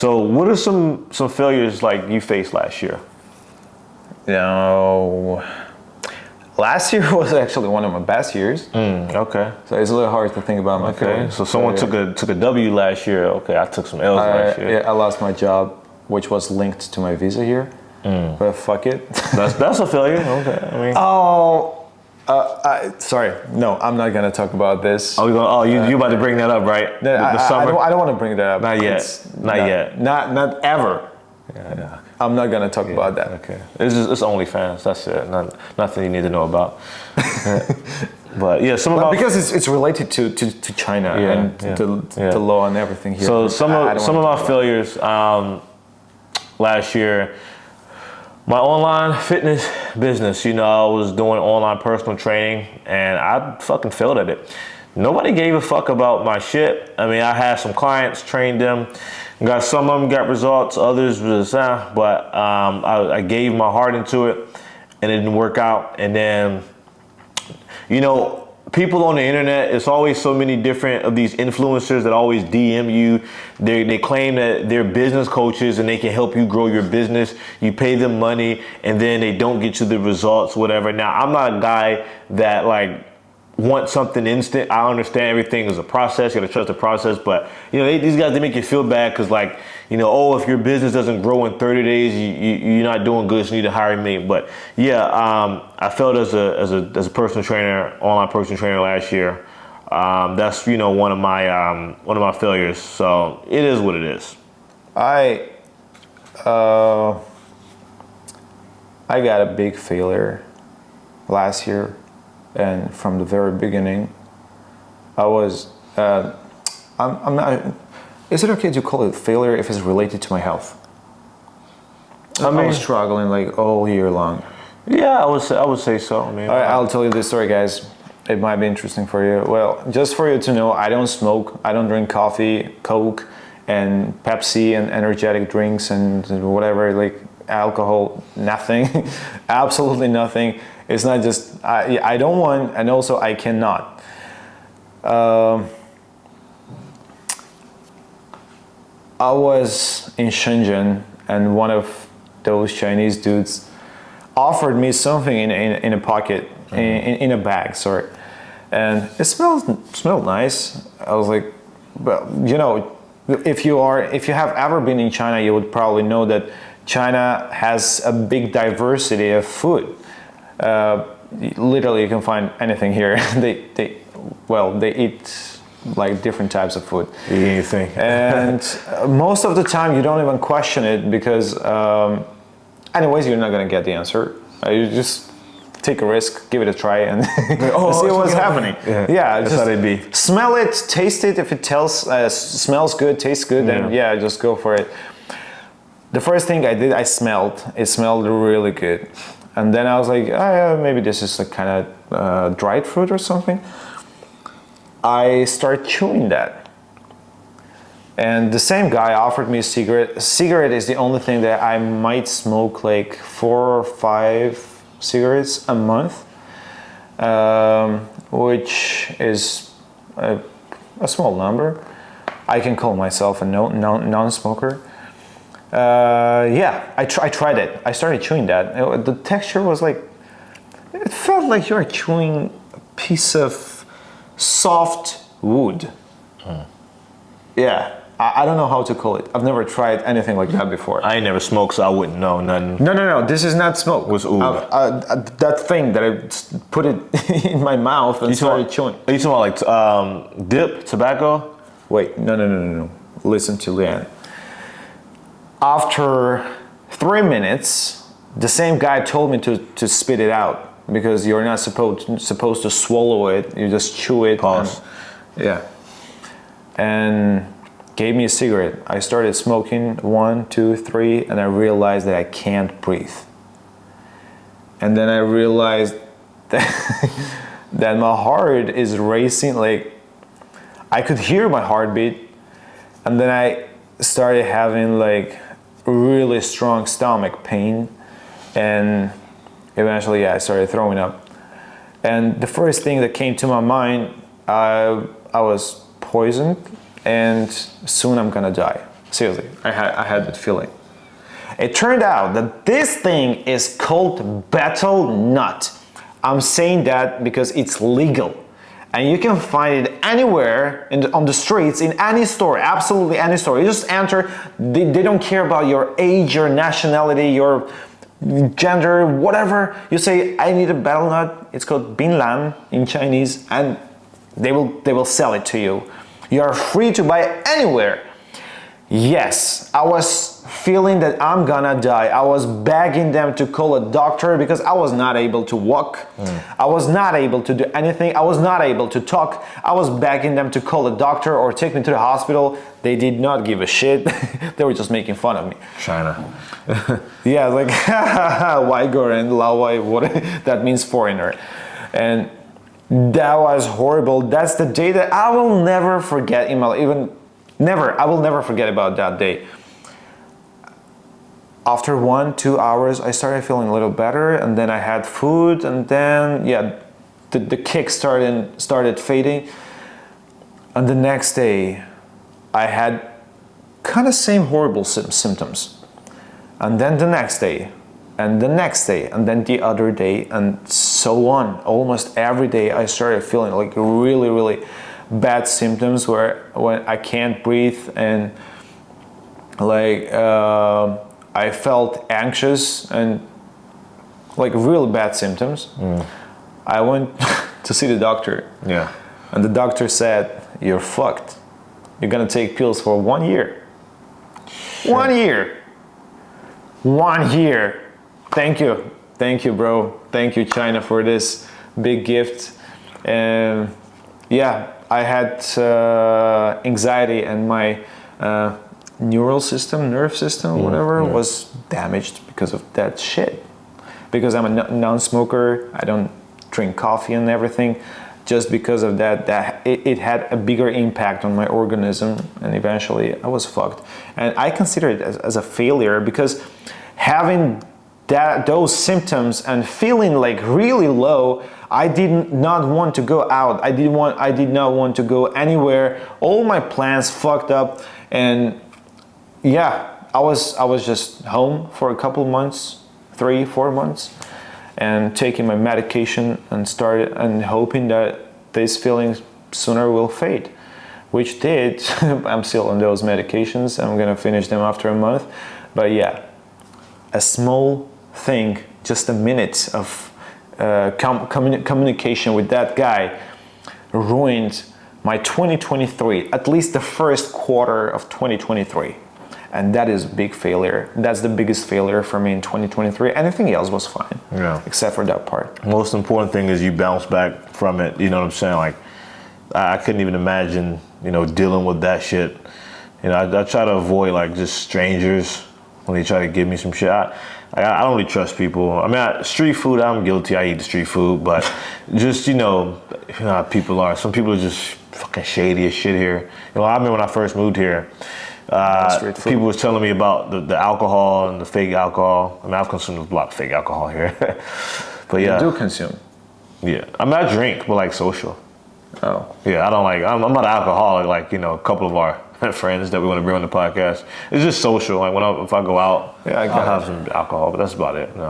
So what are some failures like you faced last year? You know, last year was actually one of my best years. Okay. So it's a little hard to think about my failures. So someone took a W last year. Okay, I took some L's last year. Yeah, I lost my job, which was linked to my visa here. But fuck it. That's a failure. Okay. I mean. Sorry. No, I'm not gonna talk about this. You about to bring that up, right? The summer. I don't want to bring that up. Not yet. Not ever. Yeah. I'm not gonna talk about that. Okay. It's OnlyFans. That's it. Nothing you need to know about. But yeah, because it's related to China and the law and everything here. So some of my failures last year. My online fitness business, I was doing online personal training and I fucking failed at it. Nobody gave a fuck about my shit. I mean, I had some clients, trained them, some of them got results, others was, but I gave my heart into it and it didn't work out. And then, people on the internet, it's always so many different of these influencers that always DM you. They claim that they're business coaches and they can help you grow your business. You pay them money and then they don't get you the results, whatever. Now, I'm not a guy that wants something instant. I understand everything is a process. You gotta trust the process. But, these guys, they make you feel bad because if your business doesn't grow in 30 days, you're not doing good, so you need to hire me. But yeah, I failed as a personal trainer, online personal trainer last year. That's one of my failures. So it is what it is. I got a big failure last year, and from the very beginning, I was I'm not. Is it okay to call it failure if it's related to my health? I was struggling all year long. Yeah, I would say so. All right, I'll tell you this story, guys. It might be interesting for you. Well, just for you to know, I don't smoke. I don't drink coffee, Coke, and Pepsi, and energetic drinks, and whatever, alcohol. Nothing. Absolutely nothing. It's not just I don't want, and also I cannot. I was in Shenzhen and one of those Chinese dudes offered me something in a pocket, in a bag, sorry. And it smelled nice. I was like, well, if you have ever been in China, you would probably know that China has a big diversity of food. Literally, you can find anything here. They eat different types of food. Anything. And most of the time you don't even question it because anyways, you're not going to get the answer. You just take a risk, give it a try, and see what's happening. Yeah, that's how they be. Smell it, taste it. If it smells good, tastes good, then just go for it. The first thing I did, it smelled really good. And then I was like, maybe this is kind of dried fruit or something. I started chewing that. And the same guy offered me a cigarette. A cigarette is the only thing that I might smoke 4 or 5 cigarettes a month, which is a small number. I can call myself a non-smoker. I tried it. I started chewing that. The texture was it felt like you were chewing a piece of soft wood. Yeah, I don't know how to call it. I've never tried anything like that before. I ain't never smoked, so I wouldn't know nothing. No, this is not smoke. Was oud. That thing that I put it in my mouth and started chewing. Are you talking about dip, tobacco? Wait, no. Listen to Leanne. After 3 minutes, the same guy told me to spit it out because you're not supposed to swallow it. You just chew it. Pause. And gave me a cigarette. I started smoking 1, 2, 3, and I realized that I can't breathe. And then I realized that my heart is racing. I could hear my heartbeat, and then I started having really strong stomach pain, and eventually I started throwing up. And the first thing that came to my mind, I was poisoned and soon I'm gonna die. Seriously, I had that feeling. It turned out that this thing is called betel nut. I'm saying that because it's legal. And you can find it anywhere on the streets, in any store, absolutely any store. You just enter, they don't care about your age, your nationality, your gender, whatever. You say, I need a betel nut, it's called bin lan in Chinese, and they will sell it to you. You are free to buy anywhere. Yes, I was feeling that I'm gonna die. I was begging them to call a doctor because I was not able to walk. I was not able to do anything. I was not able to talk. I was begging them to call a doctor or take me to the hospital. They did not give a shit. They were just making fun of me. China. Yeah, like Uyghur and Laowai, what that means foreigner. And that was horrible. That's the day that I will never forget in my life. I will never forget about that day. After 1-2 hours, I started feeling a little better, and then I had food, and then the kick started fading. And the next day, I had kind of same horrible symptoms. And then the next day, and the next day, and then the other day, and so on. Almost every day, I started feeling like really, really bad symptoms when I can't breathe, and like I felt anxious and like really bad symptoms. I went to see the doctor. Yeah. And the doctor said, "You're fucked. You're gonna take pills for 1 year." Shit. 1 year. 1 year. Thank you, bro. Thank you, China, for this big gift. And yeah, I had anxiety, and my nerve system, whatever, was damaged because of that shit. Because I'm a non-smoker, I don't drink coffee and everything. Just because of that it had a bigger impact on my organism, and eventually I was fucked. And I consider it as a failure, because having those symptoms and feeling like really low, I did not want to go out. I did not want to go anywhere. All my plans fucked up, and yeah, I was just home for a couple months, 3-4 months, and taking my medication and hoping that these feelings sooner will fade, which did. I'm still on those medications. I'm gonna finish them after a month, but yeah, a small thing, just a minute of communication with that guy ruined my 2023, at least the first quarter of 2023. And that is a big failure. That's the biggest failure for me in 2023. Anything else was fine, except for that part. Most important thing is you bounce back from it. You know what I'm saying? Like, I couldn't even imagine, dealing with that shit. I try to avoid like just strangers when they try to give me some shit. I don't really trust people. I mean, street food, I'm guilty. I eat the street food, but just, you know how people are. Some people are just fucking shady as shit here. I remember when I first moved here, people was telling me about the alcohol and the fake alcohol. I mean, I've consumed a lot of fake alcohol here. But yeah. You do consume? Yeah. I mean, I drink, but like social. Oh. Yeah, I don't like, I'm not an alcoholic like, a couple of our friends that we want to bring on the podcast. It's just social. Like if I go out, I'll have some alcohol, but that's about it. No.